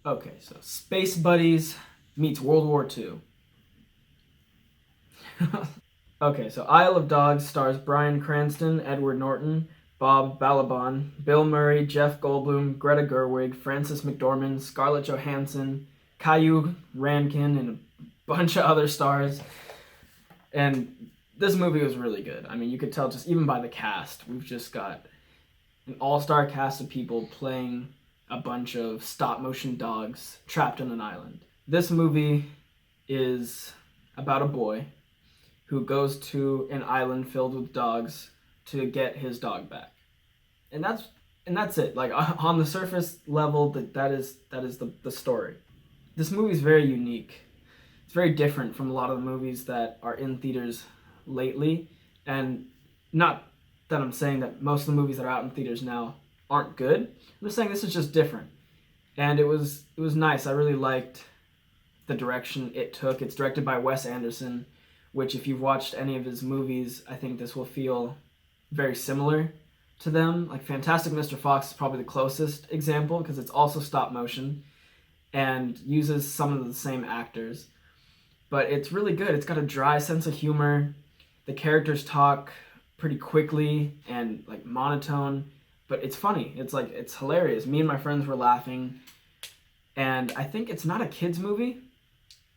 Okay, so Space Buddies meets World War II. Okay, so Isle of Dogs stars Bryan Cranston, Edward Norton, Bob Balaban, Bill Murray, Jeff Goldblum, Greta Gerwig, Frances McDormand, Scarlett Johansson, Caillou Rankin, and a bunch of other stars. And this movie was really good. I mean, you could tell just even by the cast. We've just got an all-star cast of people playing a bunch of stop-motion dogs trapped on an island. This movie is about a boy who goes to an island filled with dogs to get his dog back. And that's it. Like on the surface level, that is the story. This movie is very unique. It's very different from a lot of the movies that are in theaters lately. And not that I'm saying that most of the movies that are out in theaters now aren't good. I'm just saying this is just different. And it was nice. I really liked the direction it took. It's directed by Wes Anderson, which if you've watched any of his movies, I think this will feel very similar to them. Like Fantastic Mr. Fox is probably the closest example because it's also stop motion and uses some of the same actors. But it's really good. It's got a dry sense of humor. The characters talk pretty quickly and like monotone, but it's funny. It's hilarious. Me and my friends were laughing. And I think it's not a kids movie.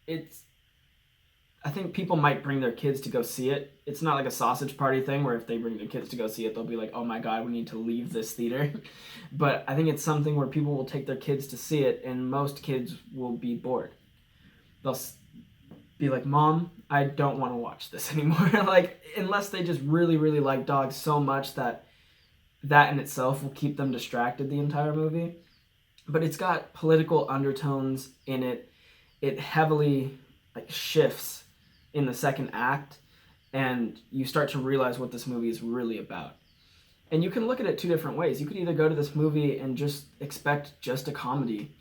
I think people might bring their kids to go see it. It's not like a sausage party thing where if they bring their kids to go see it, they'll be like, oh my God, we need to leave this theater. But I think it's something where people will take their kids to see it and most kids will be bored. They'll be like, Mom, I don't want to watch this anymore. Like, unless they just really, really like dogs so much that in itself will keep them distracted the entire movie. But it's got political undertones in it. It heavily shifts in the second act, and you start to realize what this movie is really about. And you can look at it two different ways. You could either go to this movie and just expect just a comedy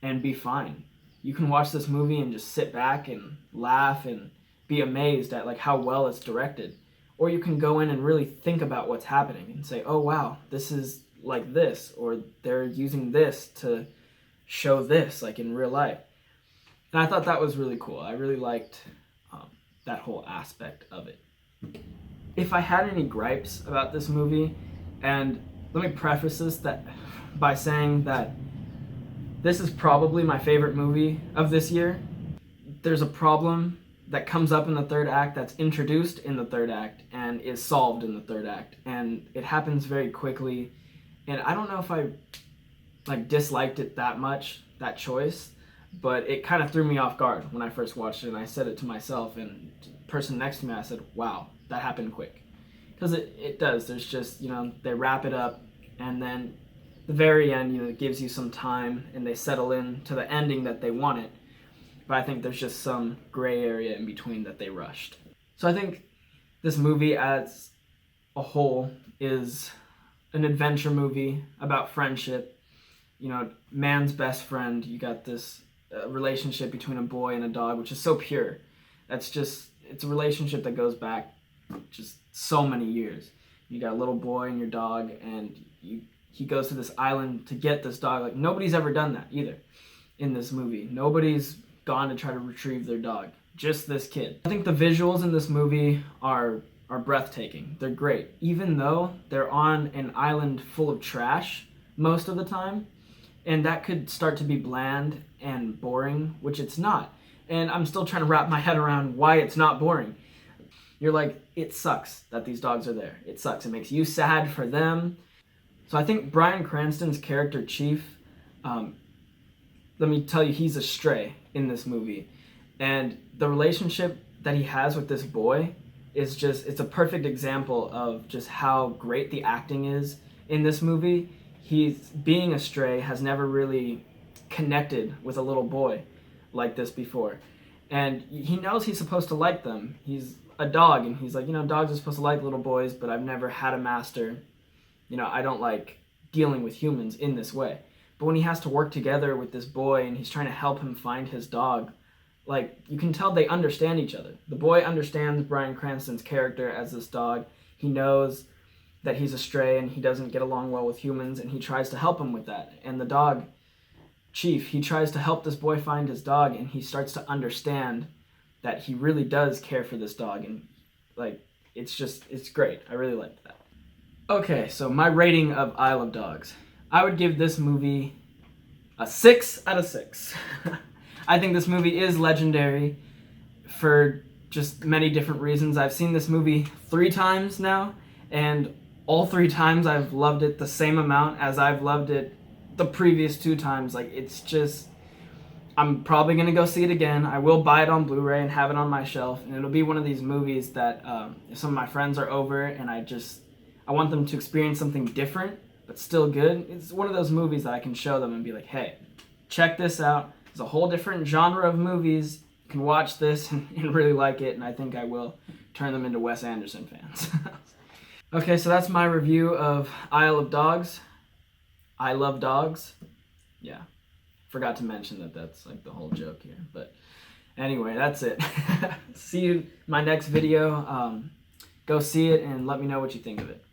and be fine. You can watch this movie and just sit back and laugh and be amazed at how well it's directed. Or you can go in and really think about what's happening and say, oh wow, this is like this, or they're using this to show this in real life. And I thought that was really cool. I really liked that whole aspect of it. If I had any gripes about this movie, and let me preface this by saying that this is probably my favorite movie of this year. There's a problem that comes up in the third act that's introduced in the third act and is solved in the third act. And it happens very quickly. And I don't know if I disliked it that much, that choice, but it kind of threw me off guard when I first watched it, and I said it to myself, and the person next to me, I said, wow, that happened quick. Because it does. There's just, they wrap it up, and then the very end, it gives you some time, and they settle in to the ending that they wanted. But I think there's just some gray area in between that they rushed. So I think this movie as a whole is an adventure movie about friendship. Man's best friend. You got this relationship between a boy and a dog, which is so pure. It's a relationship that goes back just so many years. You got a little boy and your dog, and he goes to this island to get this dog. Nobody's ever done that either in this movie. Nobody's gone to try to retrieve their dog. Just this kid. I think the visuals in this movie are breathtaking. They're great. Even though they're on an island full of trash most of the time, and that could start to be bland and boring, which it's not. And I'm still trying to wrap my head around why it's not boring. You're like, it sucks that these dogs are there. It sucks. It makes you sad for them. So I think Bryan Cranston's character, Chief, let me tell you, he's a stray in this movie. And the relationship that he has with this boy is it's a perfect example of just how great the acting is in this movie. He's being a stray, has never really connected with a little boy like this before. And he knows he's supposed to like them. He's a dog, and he's like, dogs are supposed to like little boys, but I've never had a master. I don't like dealing with humans in this way. But when he has to work together with this boy and he's trying to help him find his dog, you can tell they understand each other. The boy understands Bryan Cranston's character as this dog. He knows that he's a stray and he doesn't get along well with humans, and he tries to help him with that. And the dog Chief, he tries to help this boy find his dog, and he starts to understand that he really does care for this dog, and like it's great. I really liked that. Okay, so my rating of Isle of Dogs. I would give this movie a 6 out of 6. I think this movie is legendary for just many different reasons. I've seen this movie 3 times now, and all 3 times I've loved it the same amount as I've loved it the previous 2 times. Like, it's just, I'm probably gonna go see it again. I will buy it on Blu-ray and have it on my shelf, and it'll be one of these movies that if some of my friends are over and I want them to experience something different but still good, it's one of those movies that I can show them and be like, hey, check this out. It's a whole different genre of movies. You can watch this and really like it, and I think I will turn them into Wes Anderson fans. Okay, so that's my review of Isle of Dogs. I love dogs. Yeah, forgot to mention that that's like the whole joke here. But anyway, that's it. See you in my next video. Go see it and let me know what you think of it.